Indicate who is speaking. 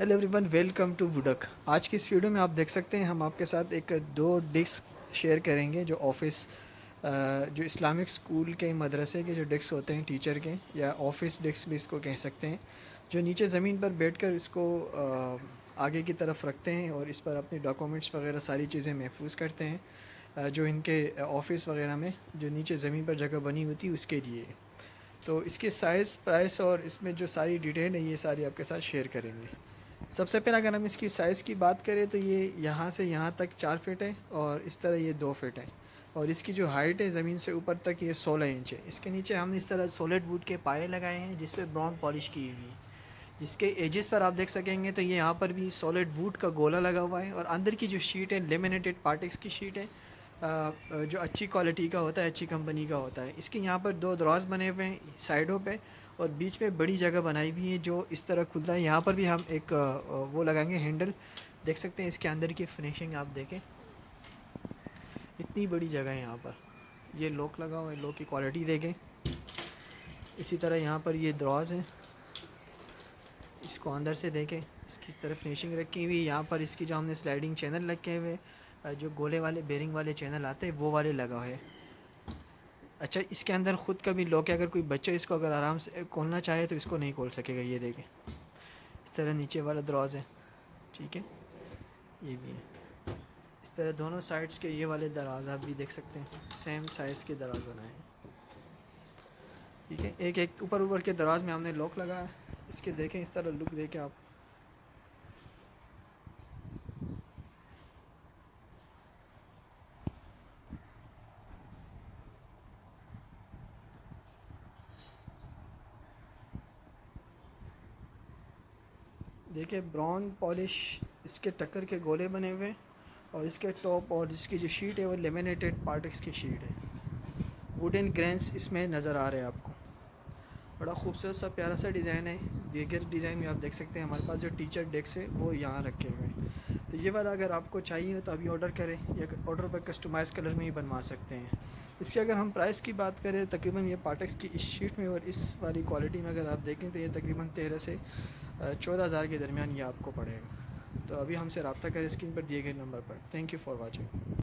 Speaker 1: Hello everyone, welcome to वुडक। आज की इस वीडियो में आप देख सकते हैं हम आपके साथ एक दो डिस्क शेयर करेंगे जो ऑफिस जो इस्लामिक स्कूल के मदरसे के जो डेस्क होते हैं टीचर के, या ऑफिस डेस्क भी इसको कह सकते हैं, जो नीचे ज़मीन पर बैठकर इसको आगे की तरफ रखते हैं और इस पर अपने डॉक्यूमेंट्स वगैरह सारी चीज़ें महफूज करते हैं। जो इनके ऑफिस वगैरह में जो नीचे ज़मीन पर जगह बनी होती है उसके लिए। तो इसके साइज़, प्राइस और इसमें जो सारी डिटेल है ये सारी आपके साथ शेयर करेंगे। सबसे पहले अगर हम इसकी साइज़ की बात करें तो ये यहाँ से यहाँ तक 4 फीट है और इस तरह ये 2 फीट है। और इसकी जो हाइट है ज़मीन से ऊपर तक ये 16 इंच है। इसके नीचे हमने इस तरह सॉलिड वुड के पाए लगाए हैं जिस पे ब्राउन पॉलिश की हुई है। जिसके एजेस पर आप देख सकेंगे तो ये यहाँ पर भी सॉलिड वुड का गोला लगा हुआ है और अंदर की जो शीट है लेमिनेटेड पार्टेक्स की शीट है, जो अच्छी क्वालिटी का होता है, अच्छी कंपनी का होता है। इसके यहाँ पर दो दराज बने हुए हैं साइडों पे और बीच में बड़ी जगह बनाई हुई है जो इस तरह खुलता है। यहाँ पर भी हम एक वो लगाएंगे हैंडल। देख सकते हैं इसके अंदर की फिनिशिंग आप देखें, इतनी बड़ी जगह है यहाँ पर। ये लॉक लगा हुआ है, लॉक की क्वालिटी देखें। इसी तरह यहाँ पर ये दराज है, इसको अंदर से देखें, इसकी तरह फिनिशिंग रखी हुई। यहाँ पर इसकी जो हमने स्लाइडिंग चैनल रखे हुए, जो गोले वाले बेरिंग वाले चैनल आते हैं वो वाले लगा है। अच्छा, इसके अंदर ख़ुद का भी लॉक है, अगर कोई बच्चा इसको अगर आराम से खोलना चाहे तो इसको नहीं खोल सकेगा। ये देखें, इस तरह नीचे वाला दरवाज़ा है, ठीक है, ये भी है। इस तरह दोनों साइड्स के ये वाले दरवाज़ा भी देख सकते हैं, सेम साइज़ के दराज बनाए हैं, ठीक है। एक एक ऊपर ऊपर के दराज में हमने लॉक लगाया। इसके देखें, इस तरह लुक देखें आप। देखिए, ब्राउन पॉलिश इसके टक्कर के गोले बने हुए हैं और इसके टॉप और इसकी जो शीट है वो लेमिनेटेड पार्टिक्स की शीट है। वुडन ग्रेन्स इसमें नज़र आ रहे हैं आपको। बड़ा खूबसूरत सा प्यारा सा डिज़ाइन है। दीगर डिज़ाइन में आप देख सकते हैं हमारे पास जो टीचर डेस्क है वो यहाँ रखे हुए हैं। तो ये वाला अगर आपको चाहिए तो अभी ऑर्डर करें, या ऑर्डर पर कस्टमाइज़ कलर में ही बनवा सकते हैं। इसकी अगर हम प्राइस की बात करें, तकरीबन ये पार्टेक्स की इस शीट में और इस वाली क्वालिटी में अगर आप देखें तो ये तकरीबन 13 से 14,000 के दरमियान ये आपको पड़ेगा। तो अभी हमसे रब्ता करें स्क्रीन पर दिए गए नंबर पर। Thank you for watching.